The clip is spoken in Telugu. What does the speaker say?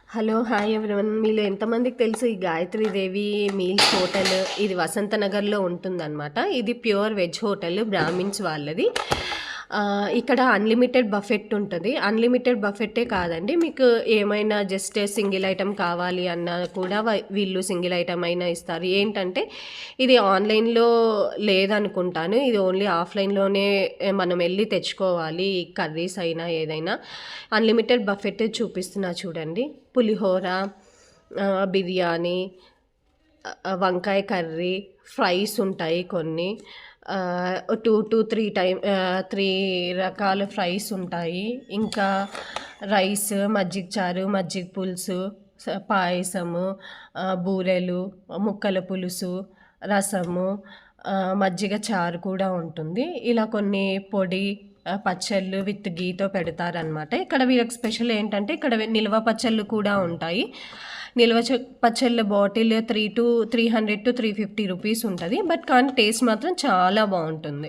హలో! Hi everyone. మీలో ఎంతమందికి తెలుసు ఈ గాయత్రీదేవి మీల్స్ హోటల్? ఇది వసంత నగర్‌లో ఉంటుందనమాట. ఇది ప్యూర్ వెజ్ హోటల్ బ్రాహ్మిన్స్ వాళ్ళది. ఇక్కడ అన్‌లిమిటెడ్ బఫెట్ ఉంటది. అన్‌లిమిటెడ్ బఫెట్టే కాదండి. మీకు ఏమైనా జస్ట్ సింగిల్ ఐటెమ్ కావాలి అన్నా కూడా వీళ్ళు సింగిల్ ఐటెమ్ అయినా ఇస్తారు. ఏంటంటే ఇది ఆన్‌లైన్‌లో లేదనుకుంటాను. ఇది ఓన్లీ ఆఫ్‌లైన్‌లోనే మనం ఎళ్లి తెచ్చుకోవాలి. కర్రీస్ అయినా ఏదైనా. అన్‌లిమిటెడ్ బఫెట్ చూపిస్తున్నా చూడండి. పులిహోర, బిర్యానీ, వంకాయ కర్రీ, ఫ్రైస్ ఉంటాయి కొన్ని. 3 రకాల ఫ్రైస్ ఉంటాయి. ఇంకా రైస్, మజ్జిగ చారు, మజ్జిగ పులుసు, పాయసము, బూరెలు, ముక్కల పులుసు, రసము, మజ్జిగ చారు కూడా ఉంటుంది. ఇలా కొన్ని పొడి పచ్చళ్ళు విత్ ఘీతో పెడతారనమాట. ఇక్కడ వీళ్ళకి స్పెషల్ ఏంటంటే ఇక్కడ నిల్వ పచ్చళ్ళు కూడా ఉంటాయి. నిల్వ పచ్చళ్ళ బాటిల్ 300 to 350 రూపీస్ ఉంటది. బట్ కానీ టేస్ట్ మాత్రం చాలా బావుంటుంది.